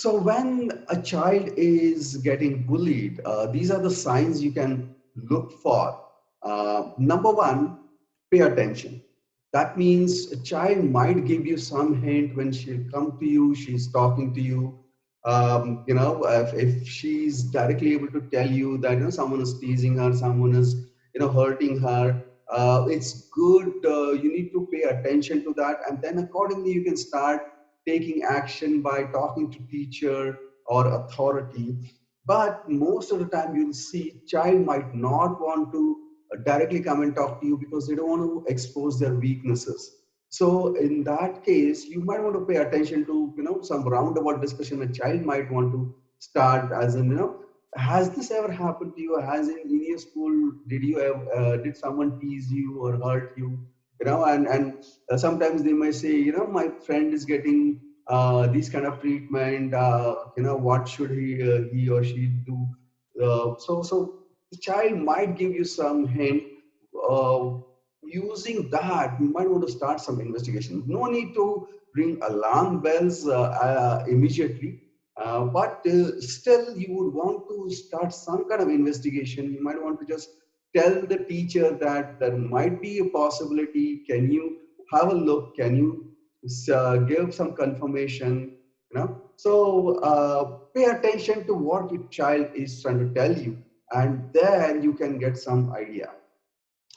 So when a child is getting bullied, these are the signs you can look for. Number one, pay attention. That means a child might give you some hint when she'll come to you, she's talking to you. If she's directly able to tell you that someone is teasing her, someone is hurting her, it's good. You need to pay attention to that, and then accordingly you can start taking action by talking to teacher or authority. But most of the time you'll see child might not want to directly come and talk to you because they don't want to expose their weaknesses. So in that case you might want to pay attention to some roundabout discussion a child might want to start, as in has this ever happened to you? Has in your school did you ever did someone tease you or hurt you? And sometimes they may say, my friend is getting these kind of treatment. What should he or she do? So the child might give you some hint. Uh, Using that, you might want to start some investigation. No need to ring alarm bells immediately, but still you would want to start some kind of investigation. You might want to just tell the teacher that there might be a possibility. Can you have a look? Can you give some confirmation? So pay attention to what your child is trying to tell you, and then you can get some idea.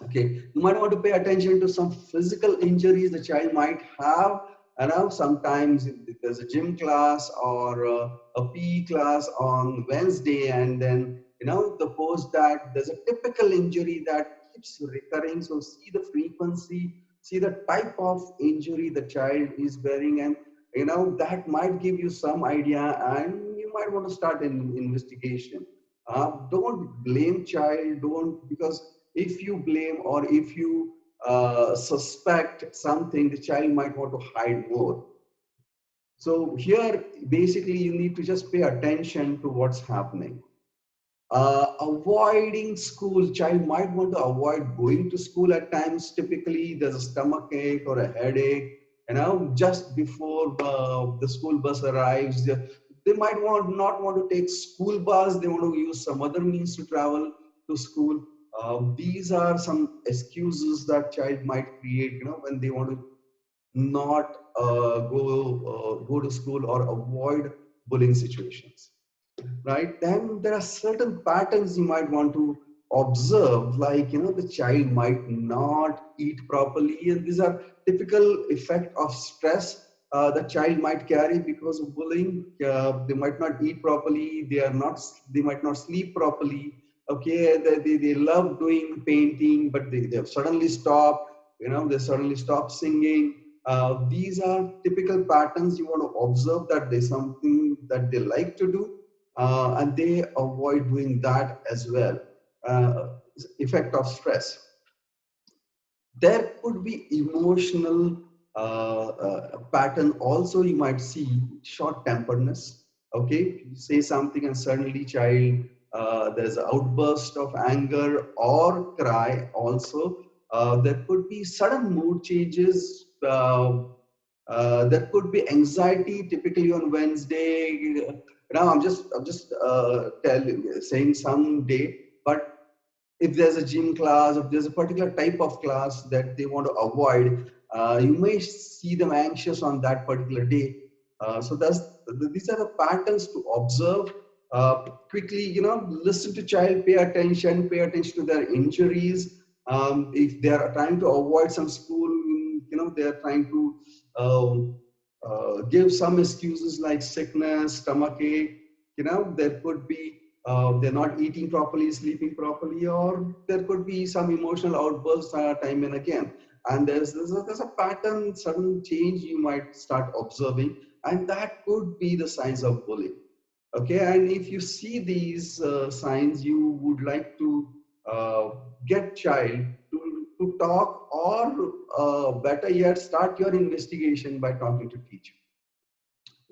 Okay, you might want to pay attention to some physical injuries the child might have. And now sometimes if there's a gym class or a PE class on Wednesday, and then the post that there's a typical injury that keeps recurring. So see the frequency, see the type of injury the child is bearing, and that might give you some idea, and you might want to start an investigation. Don't blame child, don't, because if you blame or if you suspect something, the child might want to hide more. So here, basically, you need to just pay attention to what's happening. Avoiding school, child might want to avoid going to school at times. Typically, there's a stomach ache or a headache. Just before the school bus arrives, they might not want to take school bus. They want to use some other means to travel to school. These are some excuses that child might create, when they want to not go to school or avoid bullying situations, right? Then there are certain patterns you might want to observe, like the child might not eat properly, and these are typical effect of stress the child might carry because of bullying. They might not eat properly, they might not sleep properly. Okay, they love doing painting, but they suddenly stop. They suddenly stop singing. These are typical patterns you want to observe, that there's something that they like to do, and they avoid doing that as well. uh, Effect of stress. There could be emotional pattern also. You might see short temperedness. Okay, you say something and suddenly child, there's an outburst of anger or cry also. There could be sudden mood changes. There could be anxiety typically on Wednesday. Now I'm just saying some day, but if there's a gym class, if there's a particular type of class that they want to avoid, you may see them anxious on that particular day. So these are the patterns to observe. Quickly, listen to child, pay attention to their injuries. If they are trying to avoid some school, they are trying to give some excuses like sickness, stomach ache. There could be they're not eating properly, sleeping properly, or there could be some emotional outbursts time and again. And there's a pattern, sudden change you might start observing, and that could be the signs of bullying. Okay, and if you see these signs, you would like to uh, get child to talk, or better yet, start your investigation by talking to teacher.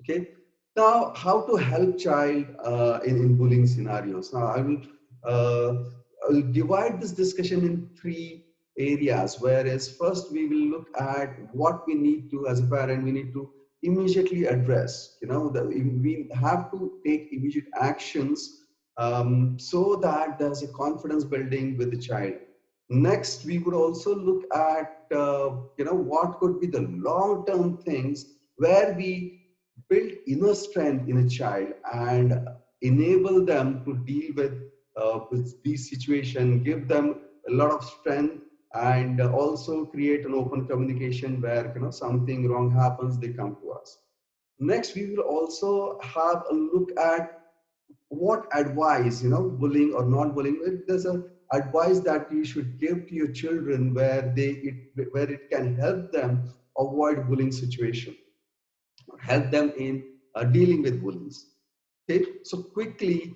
Okay, now how to help child in bullying scenarios. Now uh, I will divide this discussion in three areas, whereas first we will look at what we need to, as a parent, we need to immediately address. We have to take immediate actions so that there's a confidence building with the child. Next, we would also look at what could be the long-term things where we build inner strength in a child and enable them to deal with these situations, give them a lot of strength, and also create an open communication where something wrong happens, they come to us. Next, we will also have a look at what advice, bullying or non-bullying. There's a advice that you should give to your children where it can help them avoid bullying situation, help them in dealing with bullies. Okay, so quickly,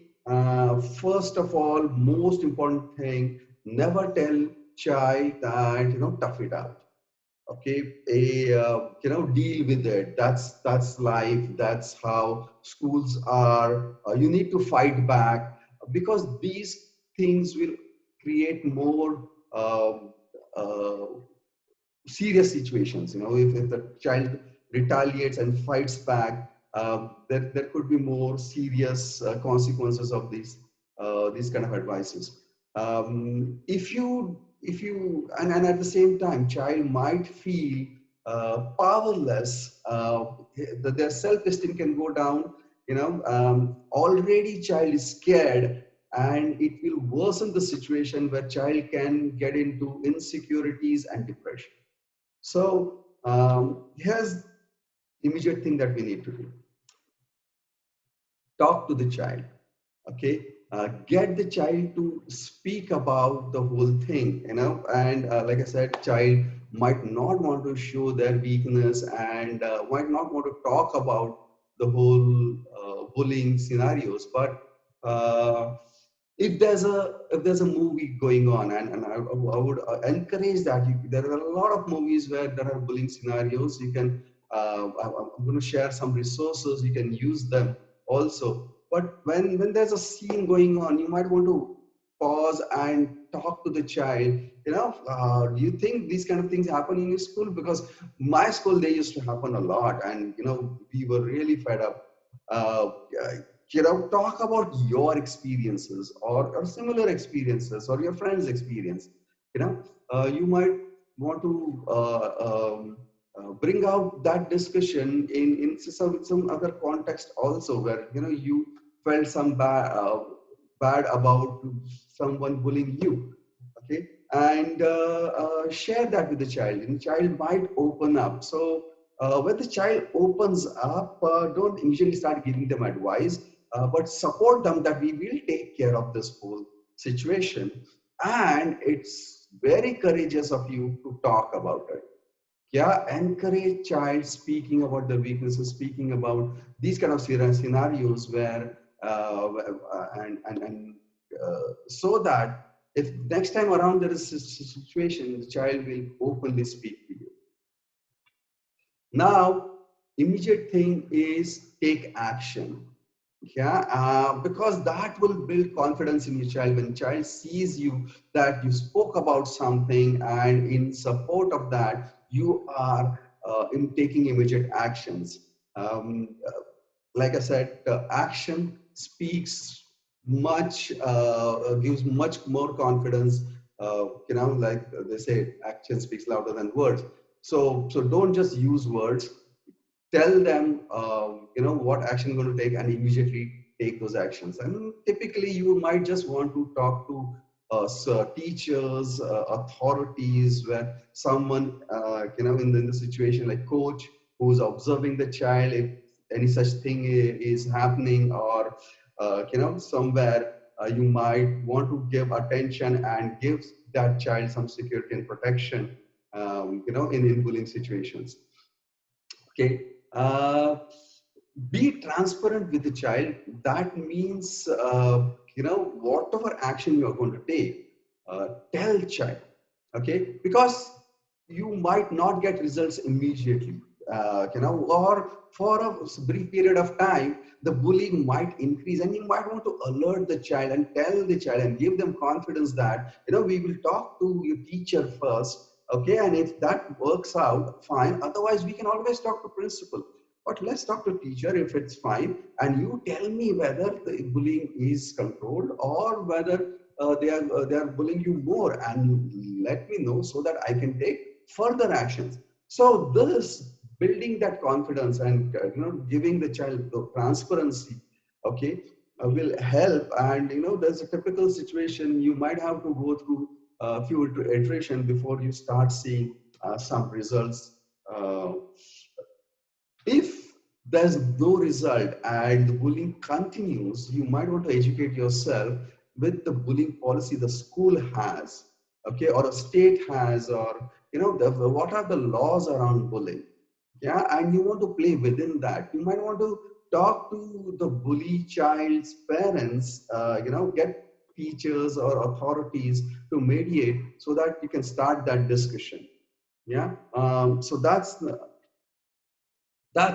first of all, most important thing, never tell child that tough it out. Okay, deal with it. That's life. That's how schools are. You need to fight back because these things will create more uh, serious situations. If the child retaliates and fights back, there could be more serious consequences of these kind of advices. And at the same time, child might feel powerless, that their self-esteem can go down. Already child is scared, and it will worsen the situation where child can get into insecurities and depression. So here's immediate thing that we need to do. Talk to the child. Okay, get the child to speak about the whole thing. And like I said, child might not want to show their weakness and might not want to talk about the whole bullying scenarios. But if there's a movie going on, and I would encourage that there are a lot of movies where there are bullying scenarios. You can I'm going to share some resources, you can use them also. But when there's a scene going on, you might want to pause and talk to the child. Do you think these kind of things happen in your school? Because my school, they used to happen a lot, and we were really fed up. uh, Talk about your experiences, or similar experiences, or your friend's experience. You might want to bring out that discussion in some other context also, where you felt some bad about someone bullying you. Okay, and share that with the child, and the child might open up. So when the child opens up, don't immediately start giving them advice, but support them that we will take care of this whole situation. And it's very courageous of you to talk about it. Yeah, encourage child speaking about the weaknesses, speaking about these kind of scenarios where so that if next time around there is a situation, the child will openly speak to you. Now, immediate thing is take action. Yeah, because that will build confidence in your child. When child sees you that you spoke about something, and in support of that you are in taking immediate actions. Like I said, action speaks much, gives much more confidence. Like they say, action speaks louder than words. So don't just use words. Tell them what action you're going to take, and immediately take those actions. And typically you might just want to talk to teachers, authorities, where someone in the situation, like coach, who's observing the child, if any such thing is happening, or somewhere you might want to give attention and give that child some security and protection, in bullying situations. Okay. Be transparent with the child. That means, whatever action you are going to take, tell child. Okay. Because you might not get results immediately, or for a brief period of time, the bullying might increase, and you might want to alert the child and tell the child and give them confidence that, we will talk to your teacher first. Okay. And if that works out, fine. Otherwise, we can always talk to principal. but let's talk to teacher if it's fine, and you tell me whether the bullying is controlled or whether they are bullying you more, and you let me know so that I can take further actions. So this building that confidence and giving the child the transparency, okay, will help. And there's a typical situation you might have to go through a few iteration before you start seeing some results. uh, if there's no result and the bullying continues, you might want to educate yourself with the bullying policy the school has, okay, or a state has, or what are the laws around bullying. Yeah, and you want to play within that. You might want to talk to the bully child's parents, get teachers or authorities to mediate so that you can start that discussion. Yeah, so that's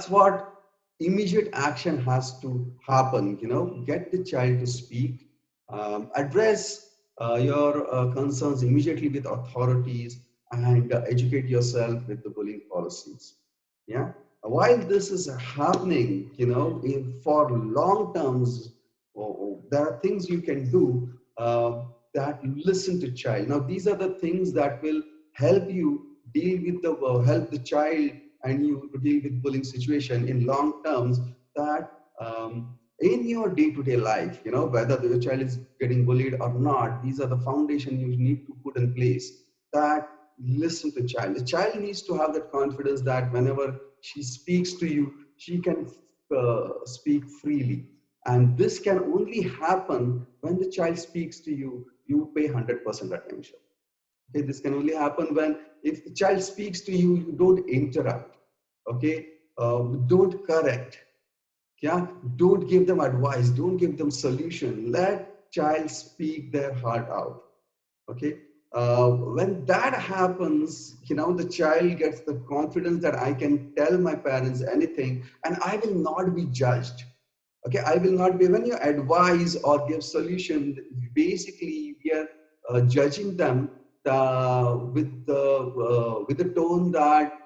what immediate action has to happen. Get the child to speak, address your concerns immediately with authorities, and educate yourself with the bullying policies. Yeah, while this is happening, for long terms, there are things you can do, that listen to child. Now these are the things that will help you deal with the help the child and you to deal with bullying situation in long terms. That in your day-to-day life, whether the child is getting bullied or not, these are the foundation you need to put in place. That listen to child. The child needs to have that confidence that whenever she speaks to you, she can speak freely. And this can only happen when the child speaks to you, you pay 100% attention. Okay, this can only happen when, if the child speaks to you, you don't interrupt. Okay, don't correct. Yeah, don't give them advice. Don't give them solution. Let child speak their heart out. Okay, when that happens, the child gets the confidence that I can tell my parents anything, and I will not be judged. Okay, I will not be, when you advise or give solution, basically we are judging them with the tone that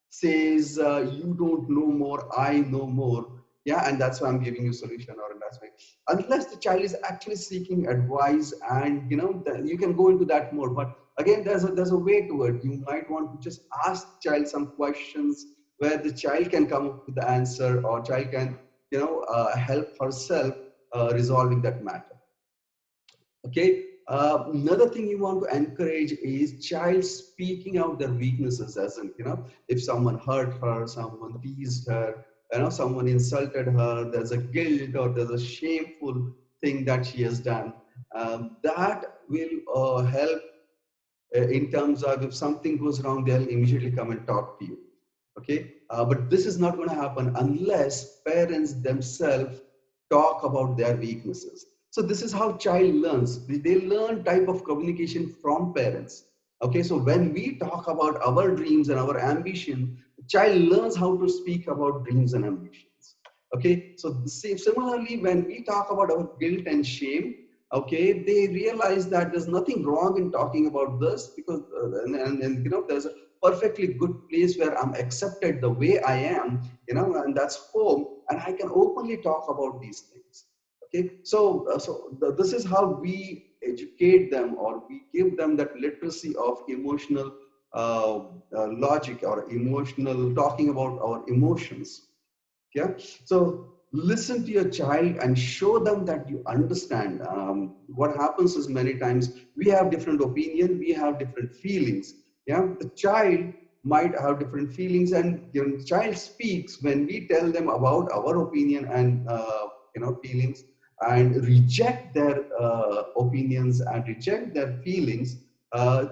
says, you don't know more, I know more. Yeah, and that's why I'm giving you solution, or that's why, unless the child is actually seeking advice, and you can go into that more. But again, there's a way to it. You might want to just ask child some questions where the child can come up with the answer, or child can help herself resolving that matter. Okay, another thing you want to encourage is child speaking out their weaknesses. As in, if someone hurt her, someone teased her, someone insulted her, there's a guilt or there's a shameful thing that she has done. That will help in terms of, if something goes wrong, they'll immediately come and talk to you. Okay, but this is not going to happen unless parents themselves talk about their weaknesses. So this is how child learns. They learn type of communication from parents. Okay, so when we talk about our dreams and our ambition, the child learns how to speak about dreams and ambitions. Okay, so similarly, when we talk about our guilt and shame, okay, they realize that there's nothing wrong in talking about this, because and there's a perfectly good place where I'm accepted the way I am, and that's home, and I can openly talk about these things. Okay, so this is how we educate them, or we give them that literacy of emotional logic, or emotional talking about our emotions. Yeah, so listen to your child and show them that you understand. What happens is, many times we have different opinion, we have different feelings. Yeah, the child might have different feelings, and the child speaks when we tell them about our opinion and feelings, and reject their opinions and reject their feelings.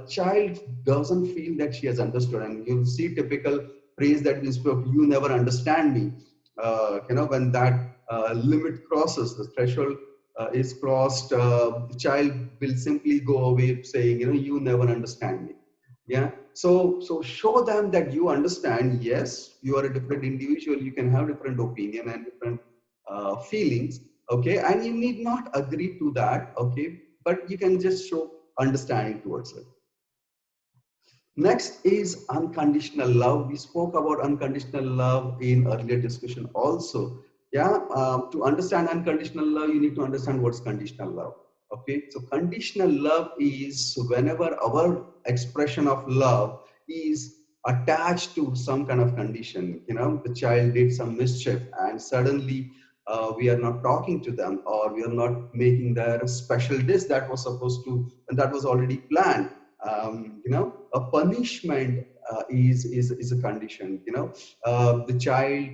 Child doesn't feel that she has understood, and you'll see typical phrase that we spoke, you never understand me. When that limit crosses, the threshold is crossed, the child will simply go away saying, you never understand me. Yeah, so show them that you understand. Yes, you are a different individual, you can have different opinion and different feelings. Okay, and you need not agree to that. Okay, but you can just show understanding towards it. Next is unconditional love. We spoke about unconditional love in earlier discussion also. Yeah, to understand unconditional love, you need to understand what's conditional love. Okay, so conditional love is whenever our expression of love is attached to some kind of condition. You know, the child did some mischief, and suddenly we are not talking to them, or we are not making their special dish that was supposed to, and that was already planned. You know, a punishment is a condition. You know, the child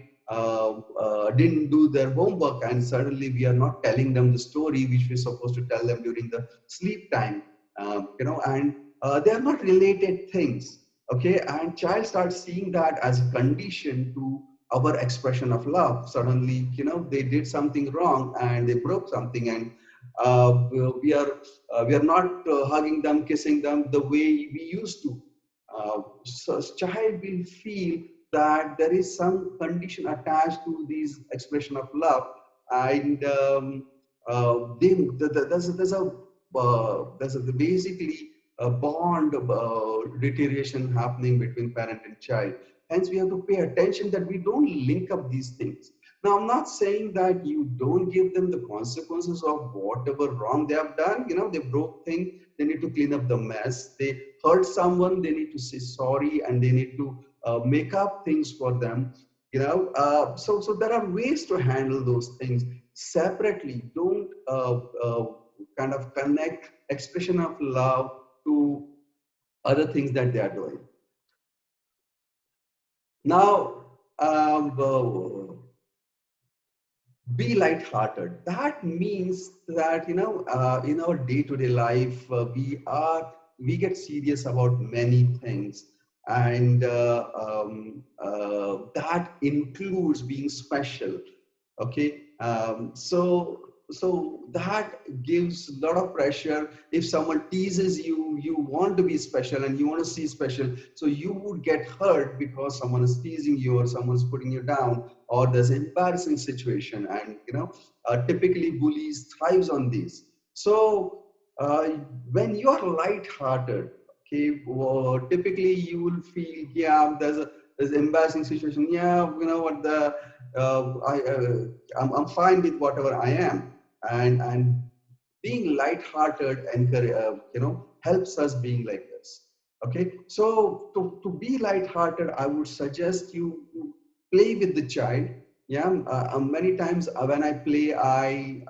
didn't do their homework, and suddenly we are not telling them the story which we're supposed to tell them during the sleep time. You know, and they are not related things. Okay, and child starts seeing that as a condition to our expression of love. Suddenly, you know, they did something wrong and they broke something, and we are we are not hugging them, kissing them the way we used to. So child will feel that there is some condition attached to these expression of love, and there's a basically a bond deterioration happening between parent and child. Hence, we have to pay attention that we don't link up these things. Now, I'm not saying that you don't give them the consequences of whatever wrong they have done. You know, they broke things, they need to clean up the mess. They hurt someone, they need to say sorry, and they need to make up things for them. You know, so there are ways to handle those things separately. Don't kind of connect expression of love to other things that they are doing. Now, be light-hearted. That means that, you know, in our day-to-day life, we get serious about many things, and that includes being special. Okay, so that gives a lot of pressure. If someone teases you, you want to be special and you want to see special, so you would get hurt because someone is teasing you or someone's putting you down, or there's an embarrassing situation. And you know, typically bullies thrives on these. So uh, when you are light-hearted, okay, well, typically you will feel, yeah, there's an embarrassing situation, yeah, you know what, the I'm fine with whatever I am, and being light-hearted encourage, you know, helps us being like this. Okay, so to be light-hearted, I would suggest you play with the child. Yeah, many times when I play, I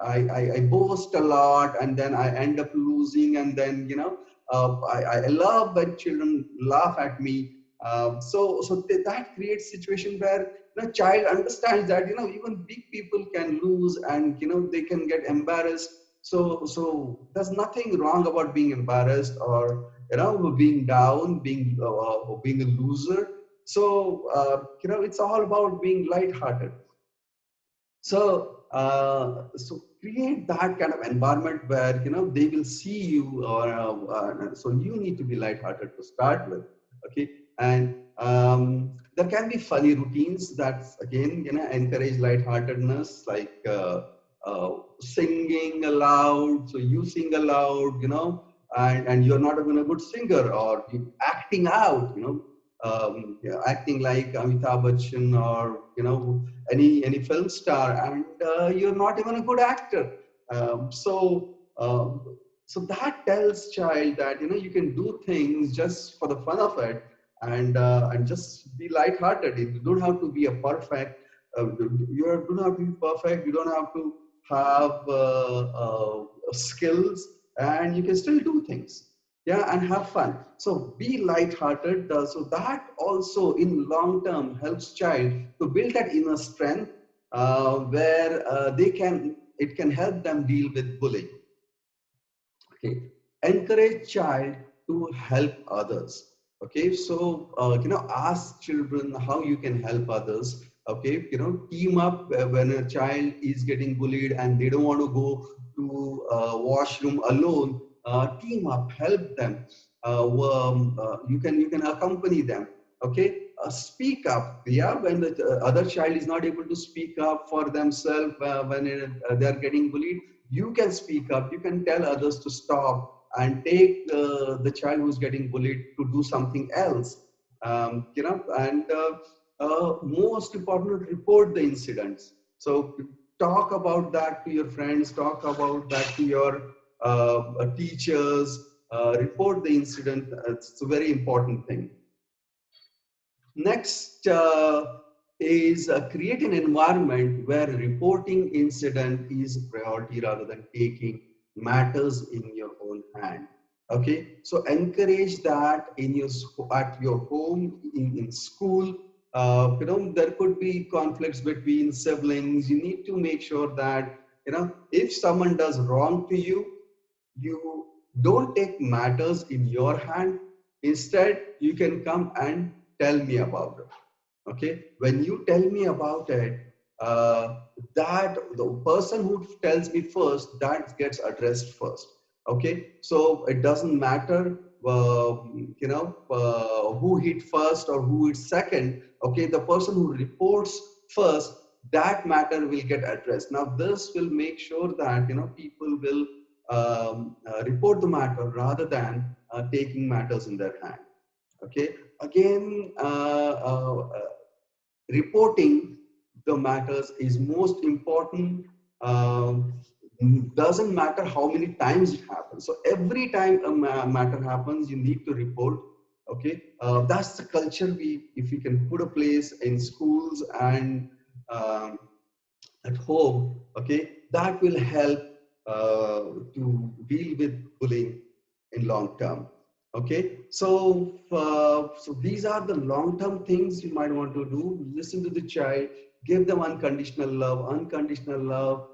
boast a lot, and then I end up losing, and then you know, I love when children laugh at me. That creates situation where the child understands that, you know, even big people can lose, and you know, they can get embarrassed. So there's nothing wrong about being embarrassed, or you know, being down, being a loser. So you know, it's all about being light-hearted. So create that kind of environment where, you know, they will see you, or so you need to be light-hearted to start with. Okay, and there can be funny routines that again, you know, encourage light-heartedness, like singing aloud. So you sing aloud, you know, and you're not even a good singer, or you acting out, you know, yeah, acting like Amitabh Bachchan, or you know, any film star, and you're not even a good actor. So that tells child that, you know, you can do things just for the fun of it, and just be light-hearted. You don't have to be a perfect. You don't have to be perfect. You don't have to have skills, and you can still do things. Yeah, and have fun. So be light-hearted. So that also in long term helps child to build that inner strength, where they can, it can help them deal with bullying. Okay, encourage child to help others. Okay, so you know, ask children how you can help others. Okay, you know, team up when a child is getting bullied and they don't want to go to washroom alone. Team up, help them. You can accompany them. Okay, speak up. Yeah, when the other child is not able to speak up for themselves when they are getting bullied, you can speak up. You can tell others to stop. and take the child who's getting bullied to do something else. And most important, report the incidents. So talk about that to your friends, talk about that to your teachers, report the incident. It's a very important thing. Next is create an environment where reporting incident is a priority rather than taking matters in your own hand. Okay, so encourage that in your at your home, in school. There could be conflicts between siblings. You need to make sure that if someone does wrong to you, you don't take matters in your hand. Instead, you can come and tell me about it. Okay, when you tell me about it, that the person who tells me first, that gets addressed first. Okay, so it doesn't matter who hit first or who hit second. Okay, the person who reports first, that matter will get addressed. Now this will make sure that people will report the matter rather than taking matters in their hand. Okay, again, reporting the matters is most important. Doesn't matter how many times it happens. So every time a matter happens, you need to report. Okay, that's the culture if we can put a place in schools and um, at home. Okay, that will help to deal with bullying in long term. Okay, so these are the long term things you might want to do. Listen to the child, give them unconditional love. Unconditional love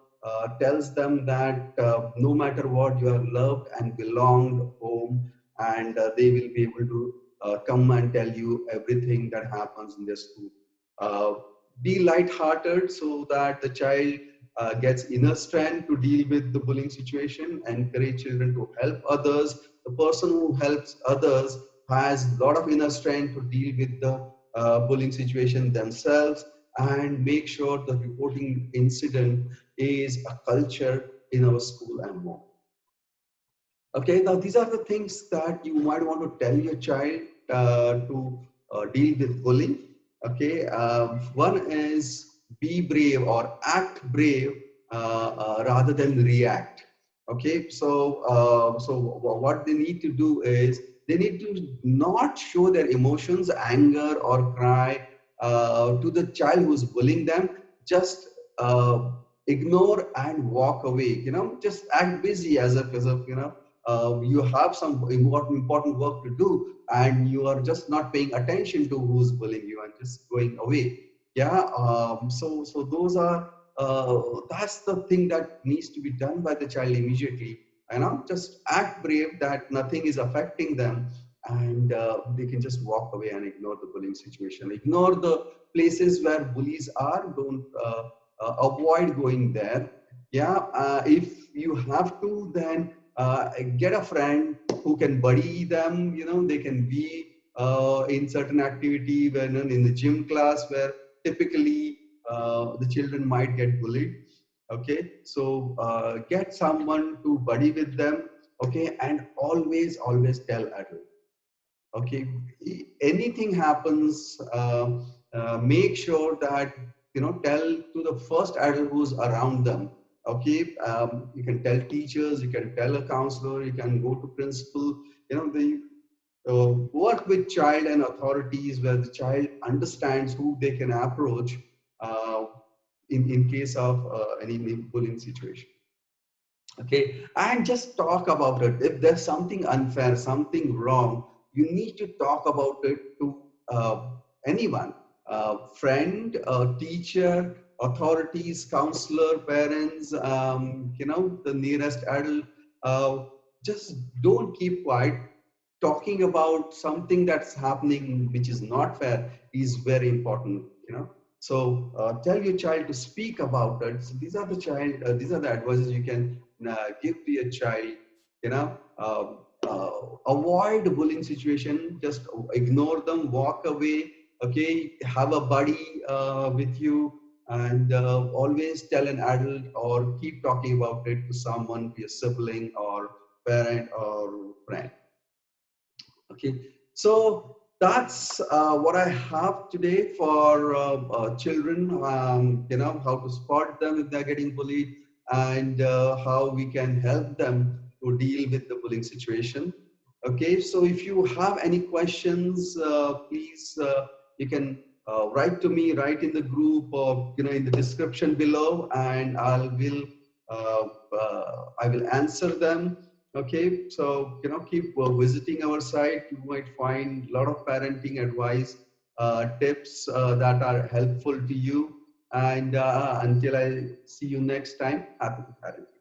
tells them that no matter what, you are loved and belonged home, and they will be able to come and tell you everything that happens in their school. uh, be light-hearted so that the child gets inner strength to deal with the bullying situation. Encourage children to help others. The person who helps others has a lot of inner strength to deal with the bullying situation themselves. And make sure the reporting incident is a culture in our school and home. Okay, now these are the things that you might want to tell your child to deal with bullying. Okay, one is be brave or act brave rather than react. Okay, so what they need to do is they need to not show their emotions, anger or cry to the child who's bullying them. Just ignore and walk away. Just act busy as if you have some important work to do, and you are just not paying attention to who's bullying you and just going away. Yeah, so those are that's the thing that needs to be done by the child immediately. Just act brave that nothing is affecting them, and they can just walk away and ignore the bullying situation. Ignore the places where bullies are. Don't avoid going there. Yeah, if you have to, then get a friend who can buddy them. They can be in certain activity when in the gym class where typically the children might get bullied. Okay, so get someone to buddy with them. Okay, and always tell adult. Okay, anything happens, make sure that tell to the first adult who's around them. Okay, you can tell teachers, you can tell a counselor, you can go to principal. They work with child and authorities where the child understands who they can approach uh, in case of any bullying situation. Okay, and just talk about it. If there's something unfair, something wrong, you need to talk about it to anyone, friend, teacher, authorities, counselor, parents, the nearest adult. uh, just don't keep quiet. Talking about something that's happening which is not fair is very important. So tell your child to speak about it. So these are the advices you can give to your child. you know Avoid bullying situation. Just ignore them, walk away. Okay, have a buddy with you, and always tell an adult or keep talking about it to someone, to your sibling or parent or friend. Okay, so that's what I have today for children. How to spot them if they're getting bullied, and how we can help them to deal with the bullying situation. Okay, so if you have any questions, please you can write to me, write in the group, or in the description below, and I will answer them. Okay, so keep visiting our site. You might find a lot of parenting advice, tips that are helpful to you. And until I see you next time, happy parenting.